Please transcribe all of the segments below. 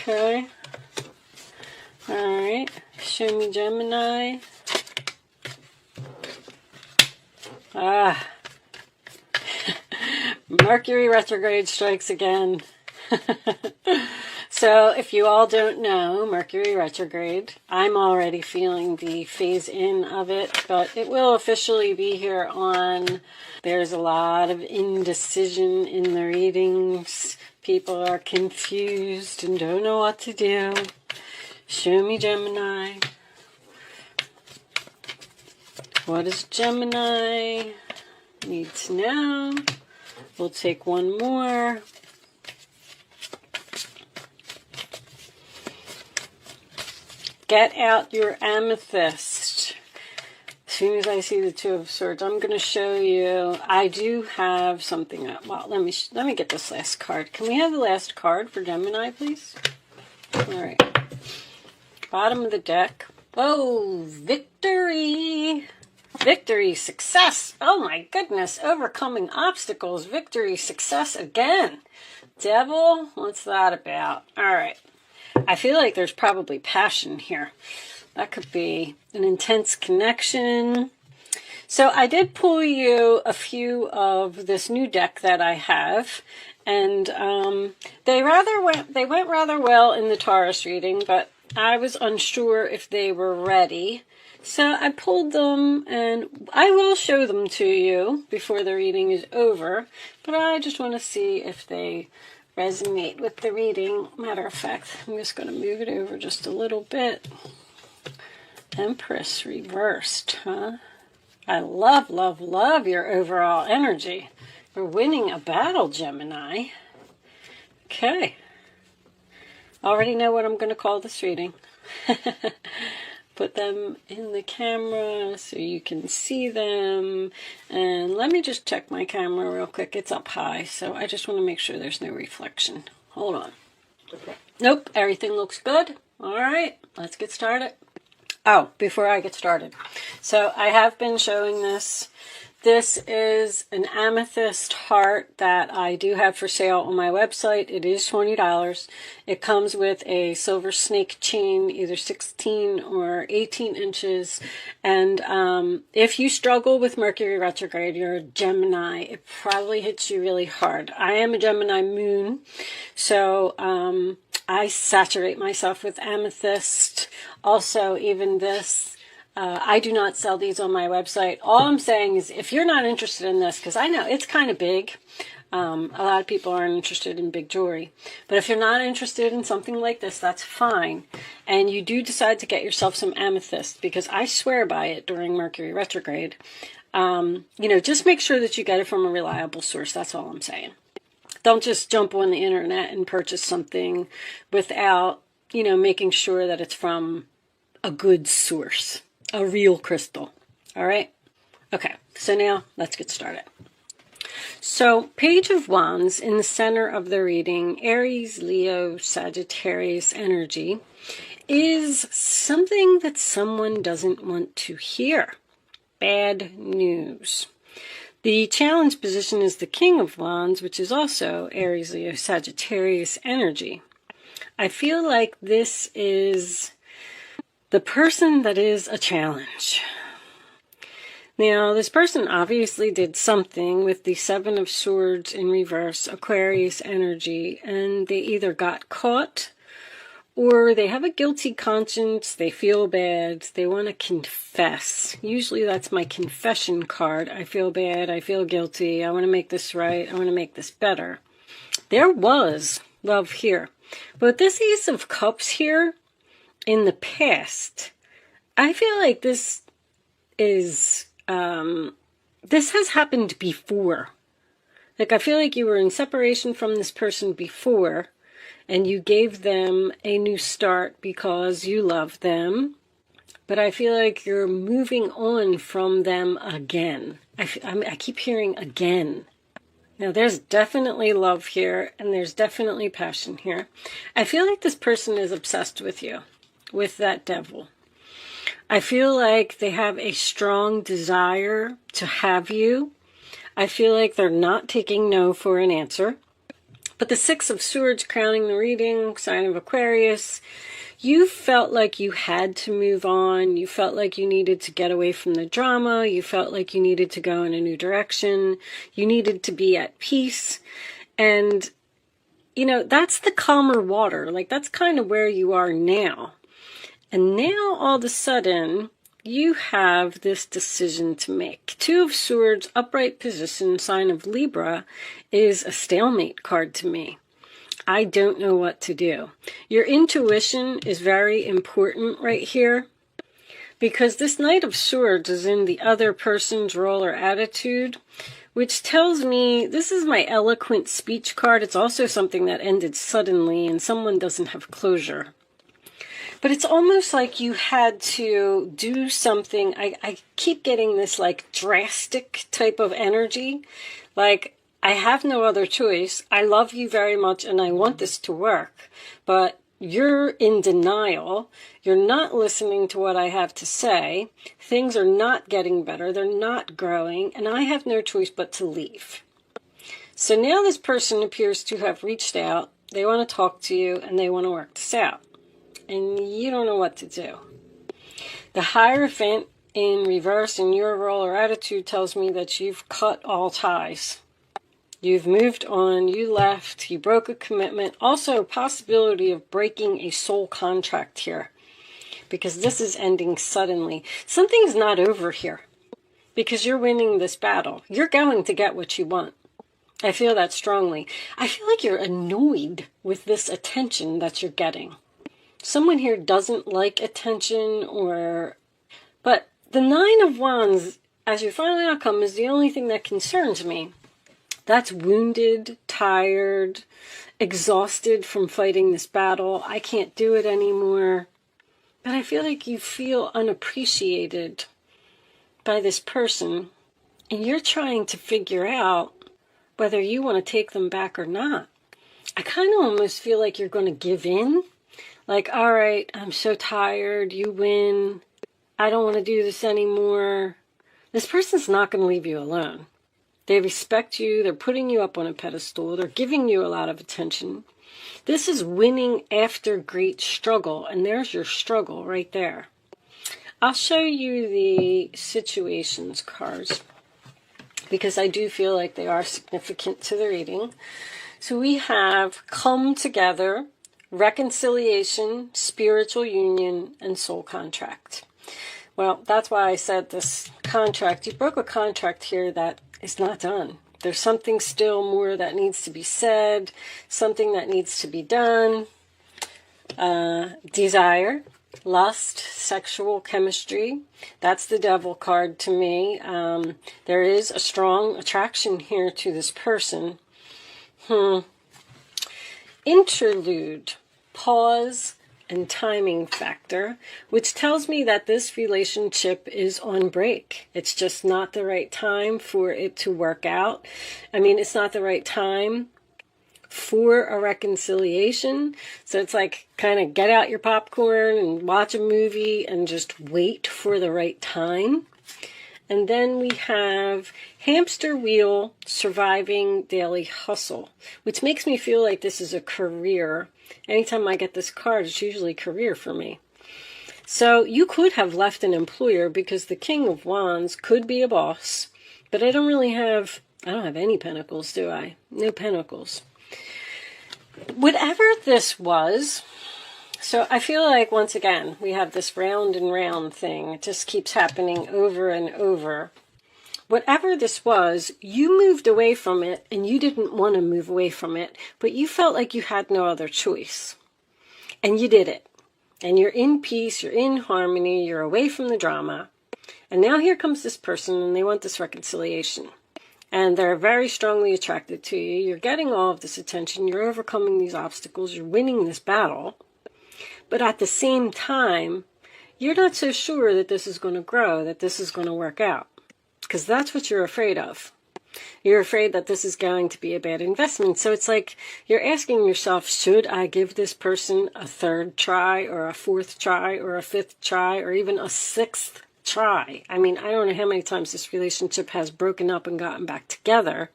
Okay. Alright. Show me Gemini. Ah. Mercury retrograde strikes again. So if you all don't know, Mercury retrograde, I'm already feeling the phase in of it, but it will officially be here on, there's a lot of indecision in the readings. People are confused and don't know what to do. Show me Gemini. What does Gemini need to know? We'll take one more. Get out your amethyst. As soon as I see the Two of Swords, I'm going to show you. I do have something up. Well, let me get this last card. Can we have the last card for Gemini, please? All right. Bottom of the deck. Oh, victory. Victory, success. Oh my goodness. Overcoming obstacles. Victory, success again. Devil, what's that about? All right. I feel like there's probably passion here. That could be an intense connection. So I did pull you a few of this new deck that I have, and they went rather well in the Taurus reading, but I was unsure if they were ready. So I pulled them, and I will show them to you before the reading is over, but I just want to see if they resonate with the reading. Matter of fact, I'm just going to move it over just a little bit. Empress reversed, huh? I love, love, love your overall energy. We're winning a battle, Gemini. Okay. Already know what I'm going to call this reading. Put them in the camera so you can see them. And let me just check my camera real quick. It's up high, so I just want to make sure there's no reflection. Hold on. Nope, everything looks good. All right, let's get started. Oh, before I get started. So I have been showing this. This is an amethyst heart that I do have for sale on my website. It is $20. It comes with a silver snake chain, either 16 or 18 inches. And if you struggle with Mercury retrograde, you're a Gemini, it probably hits you really hard. I am a Gemini moon, so I saturate myself with amethyst. Also, even this. I do not sell these on my website. All I'm saying is if you're not interested in this, because I know it's kind of big, a lot of people aren't interested in big jewelry, but if you're not interested in something like this, that's fine. And you do decide to get yourself some amethyst, because I swear by it during Mercury retrograde. Just make sure that you get it from a reliable source. That's all I'm saying. Don't just jump on the internet and purchase something without, making sure that it's from a good source. A real crystal. All right? Okay, so now let's get started. So, Page of Wands in the center of the reading, Aries, Leo, Sagittarius energy, is something that someone doesn't want to hear. Bad news. The challenge position is the King of Wands, which is also Aries, Leo, Sagittarius energy. I feel like this is the person that is a challenge. Now, this person obviously did something with the Seven of Swords in reverse, Aquarius energy, and they either got caught or they have a guilty conscience, they feel bad, they want to confess. Usually that's my confession card. I feel bad, I feel guilty, I want to make this right, I want to make this better. There was love here. But this Ace of Cups here, in the past, I feel like this is, this has happened before. Like, I feel like you were in separation from this person before, and you gave them a new start because you love them. But I feel like you're moving on from them again. I keep hearing again. Now, there's definitely love here, and there's definitely passion here. I feel like this person is obsessed with you. With that devil. I feel like they have a strong desire to have you. I feel like they're not taking no for an answer. But the Six of Swords crowning the reading, sign of Aquarius, you felt like you had to move on. You felt like you needed to get away from the drama. You felt like you needed to go in a new direction. You needed to be at peace. And, you know, that's the calmer water. Like, that's kind of where you are now. And now, all of a sudden, you have this decision to make. Two of Swords, upright position, sign of Libra, is a stalemate card to me. I don't know what to do. Your intuition is very important right here, because this Knight of Swords is in the other person's role or attitude, which tells me this is my eloquent speech card. It's also something that ended suddenly and someone doesn't have closure. But it's almost like you had to do something. I keep getting this like drastic type of energy. Like, I have no other choice. I love you very much and I want this to work. But you're in denial. You're not listening to what I have to say. Things are not getting better. They're not growing. And I have no choice but to leave. So now this person appears to have reached out. They want to talk to you and they want to work this out. And you don't know what to do. The Hierophant in reverse in your role or attitude tells me that you've cut all ties. You've moved on, you left, you broke a commitment. Also, a possibility of breaking a soul contract here, because this is ending suddenly. Something's not over here, because you're winning this battle. You're going to get what you want. I feel that strongly. I feel like you're annoyed with this attention that you're getting. Someone here doesn't like attention, but the Nine of Wands as your final outcome is the only thing that concerns me. That's wounded, tired, exhausted from fighting this battle. I can't do it anymore. But I feel like you feel unappreciated by this person, and you're trying to figure out whether you want to take them back or not. I kind of almost feel like you're going to give in. Like, all right, I'm so tired, you win. I don't want to do this anymore. This person's not going to leave you alone. They respect you. They're putting you up on a pedestal. They're giving you a lot of attention. This is winning after great struggle, and there's your struggle right there. I'll show you the situations cards, because I do feel like they are significant to the reading. So we have come together, reconciliation, spiritual union, and soul contract. Well, that's why I said this contract. You broke a contract here that is not done. There's something still more that needs to be said, something that needs to be done. Desire, lust, sexual chemistry. That's the Devil card to me. There is a strong attraction here to this person. Interlude, pause, and timing factor, which tells me that this relationship is on break. It's just not the right time for it to work out. I mean, it's not the right time for a reconciliation. So it's like, kind of get out your popcorn and watch a movie and just wait for the right time. And then we have hamster wheel, surviving daily hustle, which makes me feel like this is a career. Anytime I get this card, it's usually career for me. So you could have left an employer, because the King of Wands could be a boss, but I don't have any pentacles, do I? No pentacles. Whatever this was, so I feel like, once again, we have this round and round thing. It just keeps happening over and over. Whatever this was, you moved away from it, and you didn't want to move away from it, but you felt like you had no other choice. And you did it. And you're in peace, you're in harmony, you're away from the drama. And now here comes this person, and they want this reconciliation. And they're very strongly attracted to you. You're getting all of this attention. You're overcoming these obstacles. You're winning this battle. But at the same time, you're not so sure that this is going to grow, that this is going to work out. Because that's what you're afraid of. You're afraid that this is going to be a bad investment. So it's like you're asking yourself, should I give this person a third try, or a fourth try, or a fifth try, or even a sixth try? I mean, I don't know how many times this relationship has broken up and gotten back together.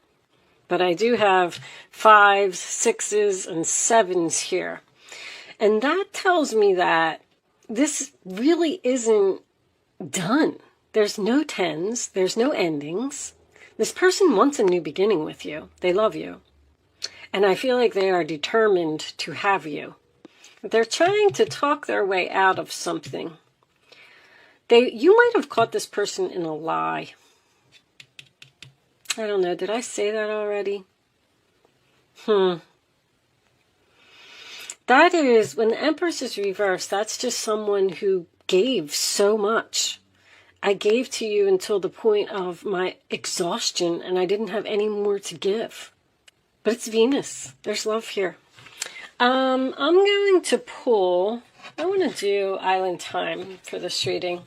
But I do have 5s, 6s, and 7s here. And that tells me that this really isn't done. There's no 10s. There's no endings. This person wants a new beginning with you. They love you. And I feel like they are determined to have you. They're trying to talk their way out of something. You might have caught this person in a lie. I don't know. Did I say that already? That is, when the Empress is reversed, that's just someone who gave so much. I gave to you until the point of my exhaustion, and I didn't have any more to give. But it's Venus. There's love here. I'm going to pull, I want to do Island Time for this reading.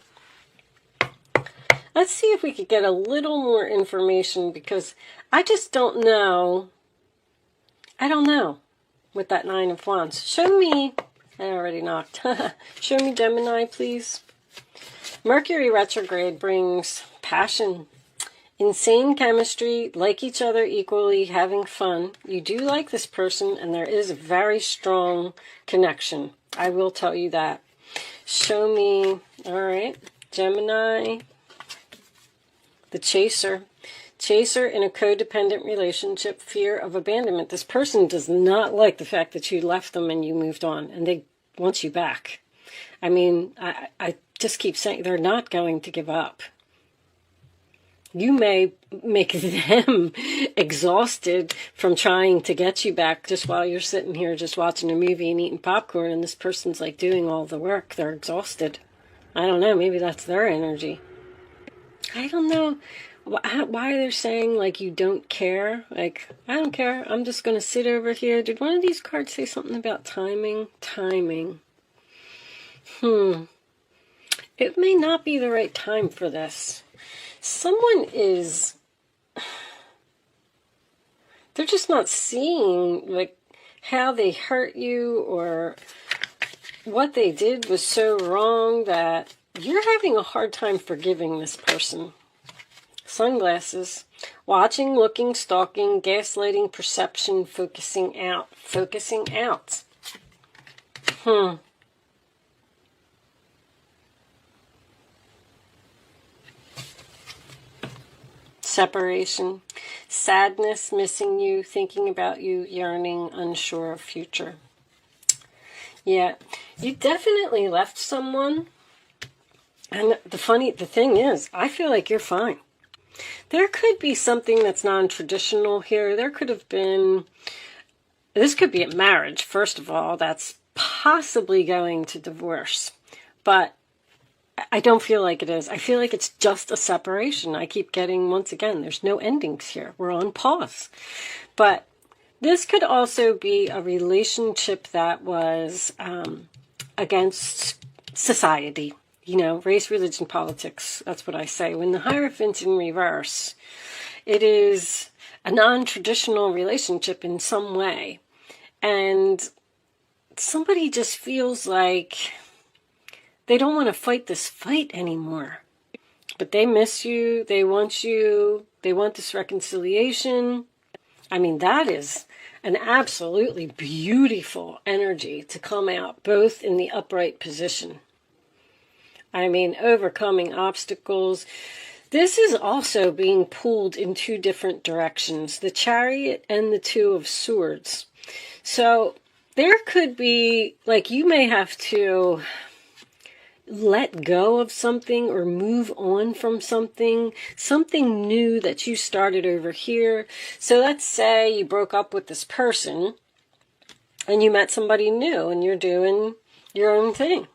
Let's see if we could get a little more information, because I just don't know. I don't know with that 9 of Wands. Show me, I already knocked. Show me Gemini, please. Mercury retrograde brings passion, insane chemistry, like each other equally, having fun. You do like this person, and there is a very strong connection. I will tell you that. Show me, all right, Gemini, the chaser. Chaser in a codependent relationship, fear of abandonment. This person does not like the fact that you left them and you moved on, and they want you back. I mean, I just keep saying they're not going to give up. You may make them exhausted from trying to get you back just while you're sitting here just watching a movie and eating popcorn, and this person's like doing all the work. They're exhausted. I don't know. Maybe that's their energy. I don't know why they're saying, like, you don't care. Like, I don't care. I'm just going to sit over here. Did one of these cards say something about timing? Timing. It may not be the right time for this. Someone is, they're just not seeing, like, how they hurt you or what they did was so wrong that you're having a hard time forgiving this person. Sunglasses. Watching, looking, stalking, gaslighting, perception, focusing out. Focusing out. Separation. Sadness, missing you, thinking about you, yearning, unsure of future. Yeah, you definitely left someone. And the thing is, I feel like you're fine. There could be something that's non-traditional here. There could have been, this could be a marriage, first of all, that's possibly going to divorce. But I don't feel like it is. I feel like it's just a separation. I keep getting, once again, there's no endings here. We're on pause. But this could also be a relationship that was against society. You know, race, religion, politics. That's what I say. When the Hierophant's in reverse, it is a non-traditional relationship in some way. And somebody just feels like they don't want to fight this fight anymore. But they miss you. They want you. They want this reconciliation. I mean, that is an absolutely beautiful energy to come out, both in the upright position. I mean, overcoming obstacles. This is also being pulled in two different directions, the Chariot and the Two of Swords. So there could be, like, you may have to let go of something or move on from something new that you started over here. So let's say you broke up with this person and you met somebody new and you're doing your own thing.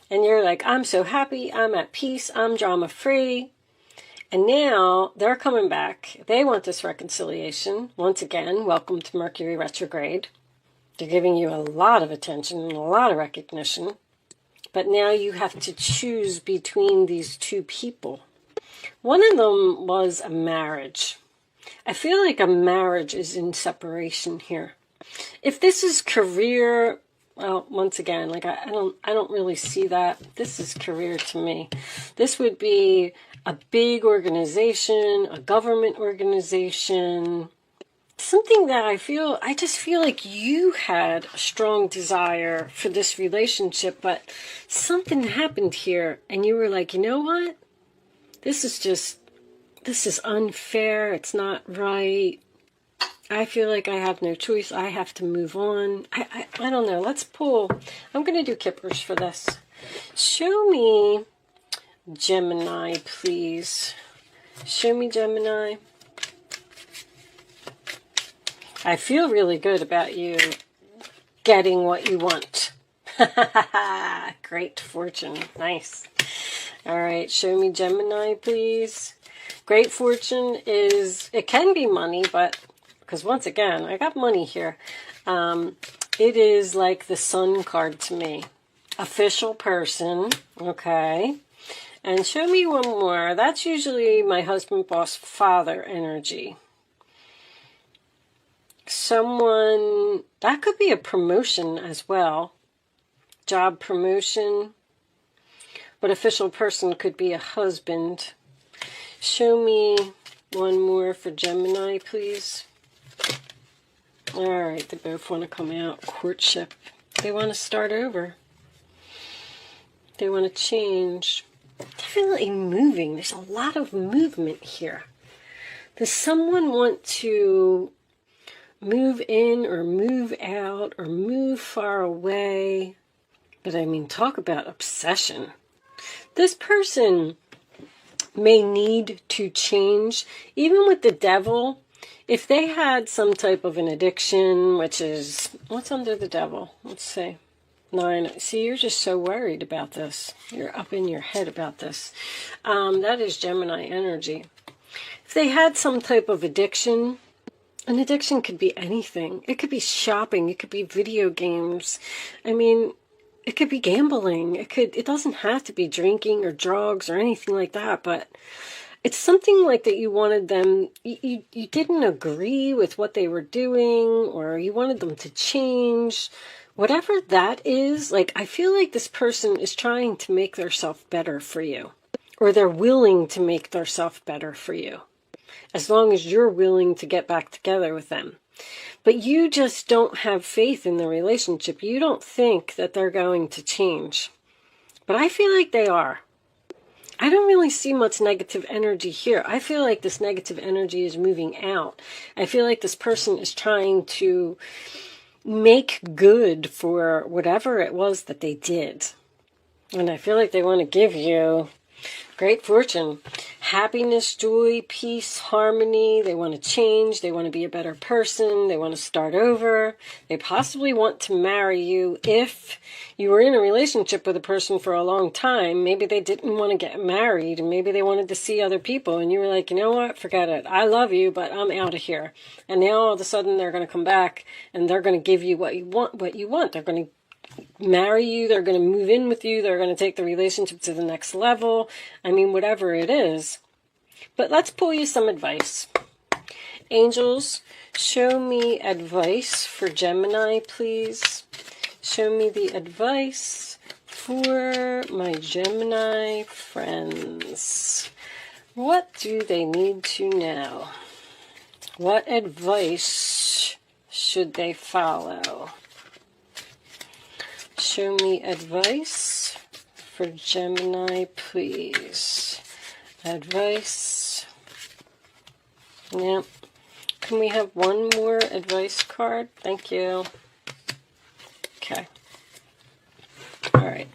And you're like, I'm so happy, I'm at peace, I'm drama-free. And now they're coming back. They want this reconciliation. Once again, welcome to Mercury retrograde. They're giving you a lot of attention and a lot of recognition. But now you have to choose between these two people. One of them was a marriage. I feel like a marriage is in separation here. If this is career, well, once again, like I don't really see that. This is career to me. This would be a big organization, a government organization. something that I just feel like you had a strong desire for this relationship, but something happened here and you were like, you know what? This is unfair. It's not right. I feel like I have no choice. I have to move on. I don't know. Let's pull. I'm going to do kippers for this. Show me Gemini, please. Show me Gemini. I feel really good about you getting what you want. Great fortune. Nice. All right, show me Gemini, please. Great fortune is, it can be money, but, because once again, I got money here. It is like the Sun card to me. Official person, okay. And show me one more. That's usually my husband, boss, father energy. Someone, that could be a promotion as well. Job promotion. But official person could be a husband. Show me one more for Gemini, please. All right, they both want to come out. Courtship. They want to start over. They want to change. Definitely moving. There's a lot of movement here. Does someone want to move in or move out or move far away? But I mean, talk about obsession. This person may need to change. Even with the devil, if they had some type of an addiction, which is, what's under the devil? Let's see. 9. See, you're just so worried about this. You're up in your head about this. That is Gemini energy. If they had some type of addiction, an addiction could be anything. It could be shopping. It could be video games. I mean, it could be gambling. It doesn't have to be drinking or drugs or anything like that, but it's something like that you wanted them, you didn't agree with what they were doing, or you wanted them to change. Whatever that is, like, I feel like this person is trying to make themselves better for you, or they're willing to make themselves better for you, as long as you're willing to get back together with them. But you just don't have faith in the relationship. You don't think that they're going to change. But I feel like they are. I don't really see much negative energy here. I feel like this negative energy is moving out. I feel like this person is trying to make good for whatever it was that they did. And I feel like they want to give you great fortune, happiness, joy, peace, harmony. They want to change. They want to be a better person. They want to start over. They possibly want to marry you. If you were in a relationship with a person for a long time, maybe they didn't want to get married, and maybe they wanted to see other people, and you were like, you know what, forget it. I love you, but I'm out of here. And now all of a sudden they're going to come back, and they're going to give you what you want. They're going to marry you, they're going to move in with you, they're going to take the relationship to the next level. I mean, whatever it is. But let's pull you some advice. Angels, show me advice for Gemini, please. Show me the advice for my Gemini friends. What do they need to know? What advice should they follow? Show me advice for Gemini, please. Advice. Yep. Can we have one more advice card? Thank you. Okay. All right.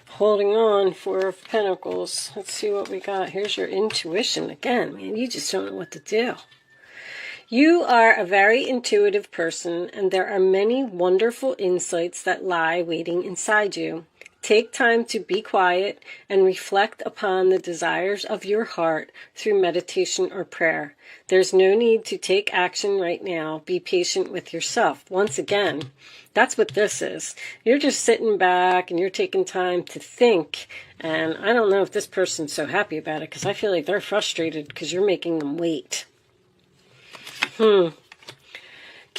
Holding on, 4 of Pentacles. Let's see what we got. Here's your intuition again, man. You just don't know what to do. You are a very intuitive person, and there are many wonderful insights that lie waiting inside you. Take time to be quiet and reflect upon the desires of your heart through meditation or prayer. There's no need to take action right now. Be patient with yourself. Once again, that's what this is. You're just sitting back and you're taking time to think. And I don't know if this person's so happy about it, because I feel like they're frustrated because you're making them wait.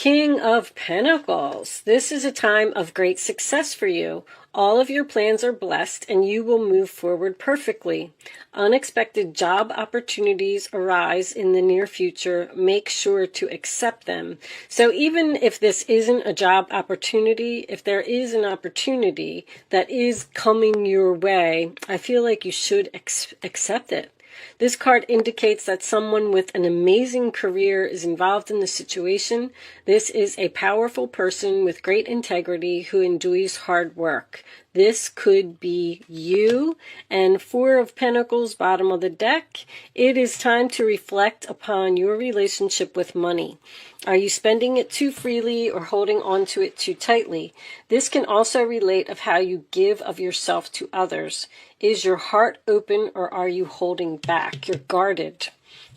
King of Pentacles. This is a time of great success for you. All of your plans are blessed and you will move forward perfectly. Unexpected job opportunities arise in the near future. Make sure to accept them. So even if this isn't a job opportunity, if there is an opportunity that is coming your way, I feel like you should accept it. This card indicates that someone with an amazing career is involved in the situation. This is a powerful person with great integrity who enjoys hard work. This could be you. And Four of Pentacles, bottom of the deck. It is time to reflect upon your relationship with money. Are you spending it too freely or holding on to it too tightly? This can also relate of how you give of yourself to others. Is your heart open or are you holding back? You're guarded.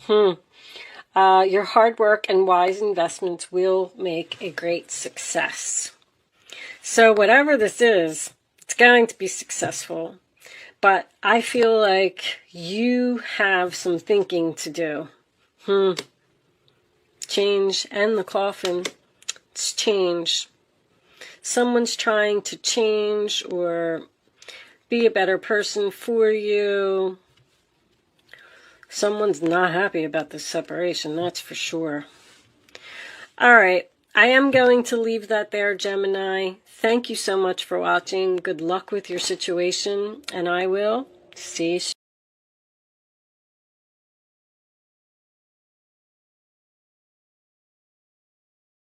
Your hard work and wise investments will make a great success. So whatever this is, it's going to be successful. But I feel like you have some thinking to do. Change and the coffin. It's change. Someone's trying to change or be a better person for you. Someone's not happy about this separation, that's for sure. All right, I am going to leave that there, Gemini. Thank you so much for watching. Good luck with your situation, and I will see you soon.